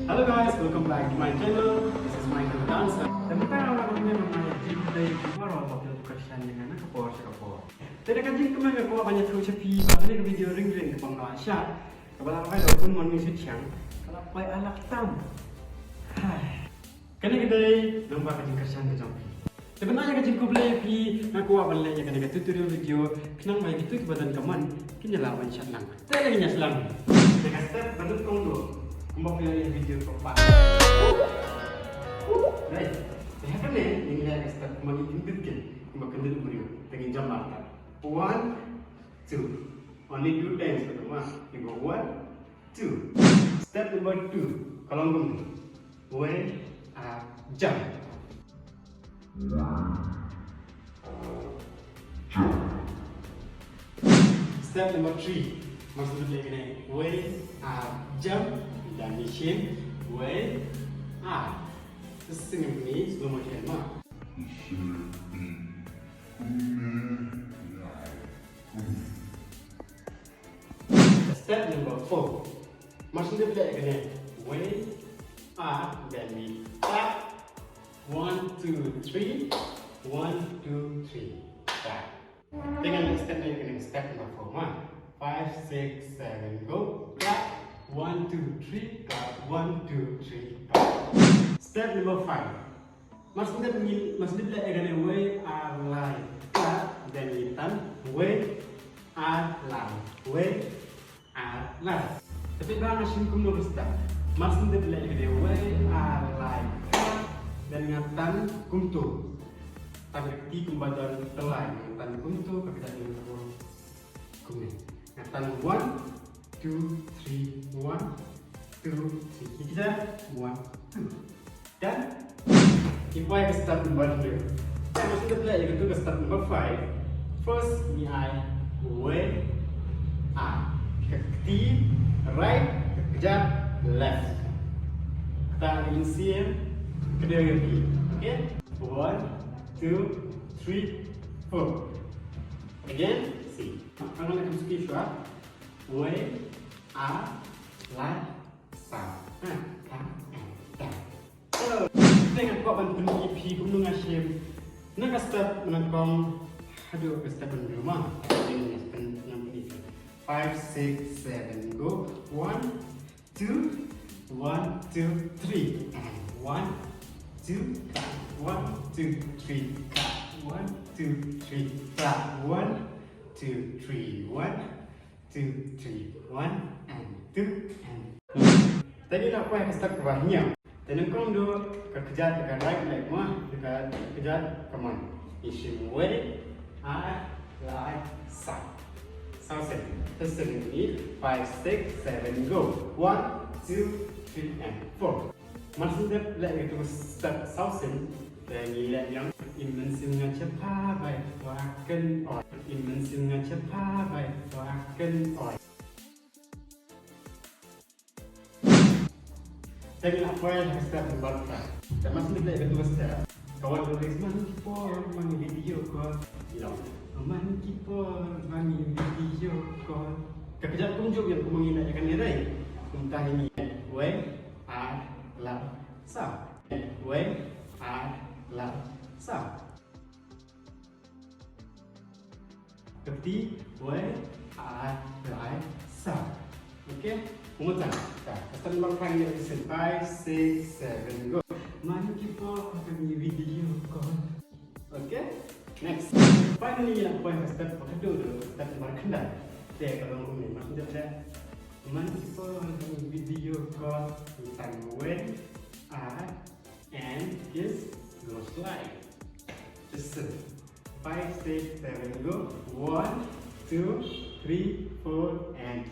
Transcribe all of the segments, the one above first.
Hello guys, welcome back to my channel. This is Michael the Dancer. Sementara lagunya namanya Jipday Gimaro atau percussion dengan kapor kapor. Tidak kaji kemana gua banyak tuh cepi. Ini video ring ke pengasah. Kebetulan saya pun Monmi Suchiang. Kalau play alat tam. Hai. Kini kita nombor kaji kerjaan ke jampi. Sebenarnya kaji ku play pi aku awal lagi kena tutorial video. Kenang mai gitu kebetulan kaman. Kini lawan syatlang. Saya lagi nyaslang. Dengan step bentuk tunggu. Mau pilih video keempat. Baik, saya kan ni lihat start kembali intipkan, kembali kendali beriu dengan jam mata. 1, 2, only 2 times pertama. Ibu 1, 2. Step number 2, kalau ngomong, way jump. Step number 3, maksudnya ini way jump. Dan di sini, way sesungguhnya ini sebelum motion mah. Step number 4, maksudnya bila ini way dan di tap 1, 2, 3, 1, 2, 3 tap. Dengan step ini kena step number 4 mah 5, 6, 7 go tap. 1, 2, 3, clap. 1, 2, 3, clap. Step number 5. Maksudnya bila agak way line clap dan hitam way line Tapi bang asyik kumur step. Maksudnya bila agak way line clap dan ngatan kumtu. Tapi kumbadan telai ngatan kumtu kepada kumni. Ngatan 1, 2, 3, 1, 2, 3. Kita 1, 2. Dan ipai ke step number 2. Dan maksudnya bila itu ke step number 5. First ni I way kaki right kejap left. Kita ingin siap kedua kaki. Okay? 1, 2, 3, 4. Again, see. Kalau nak speed shot, way line sound. So, dengan kau bantu EP gunung asyik. Nak step menangkong. Aduh, step rumah. Ini yang ini. 5, 6, 7 go. 1, 2, 1, 2, 3. 1, 2, 1, 2, 3. 1, 2, 3. 1, 2, 3. 2, 3, 1 and 2 and tadi nak apa yang start ke bawahnya dan engkau dulu kerja dekat right leg mah dekat kerja come on issue way like sound set terus ini 5, 6, 7 go 1, 2, 3 and 4 maksudnya like itu start sound dan lihat yang imensinya cepat baik waken on imensinya cepat baik waken on jadi apa yang step number 5 dan maksudnya bila itu step kawan tulis mani video call bilang mani video call kekejap tunjuk yang aku mengingatkan ni tadi entah ini way love sound way love sound. Seperti way like sound. Okay? Umutan. Kita melakukan ini listen 5, 6, 7 go. Mari kita akan video call. Okay? Next. Finally yang poin step kedua step nomor kendal. Dia kalau ini maksudnya mari kita akan video call tentang when and yes go slide. Just 5, 6, 7 go. 1, 2, 3, 4 and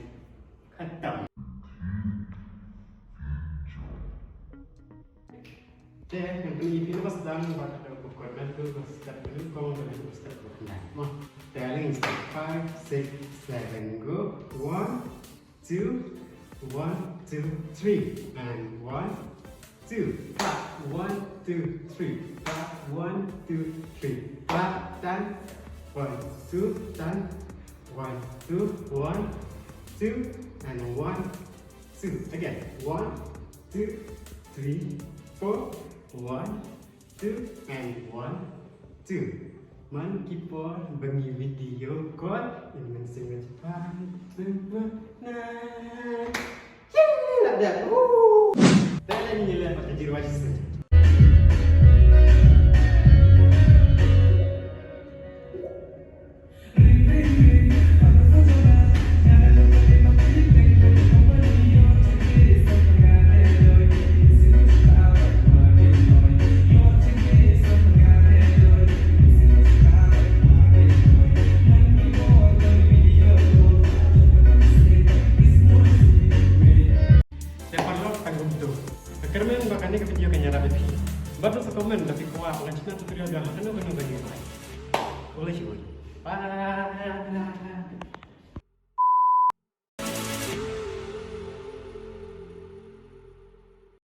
cut down. Okay, yang ini pas sedang buat ada ukuran tu step ini kau boleh step berkenaan. Mah, telling step 5, 6, 7 go. 1, 2, 1, 2, 3 and 1, 2, clap. 1, 2, 3, clap. 1, 2, 3, clap. Dan 1, 2, dan 1, 2, 1, 2 and 1, 2 again. 1, 2, 3, 4, 1, 2, and 1, 2. Man kipo bagi video call dengan sangat cepat bebenah. Yeay, nak dah. Dan ini lah pakai jiru wajib. Kerana bakal ke video kanya rapi. Baru sa komen tapi kuat ngacina tutorial dah kena bagi like. Boleh sih. Bye.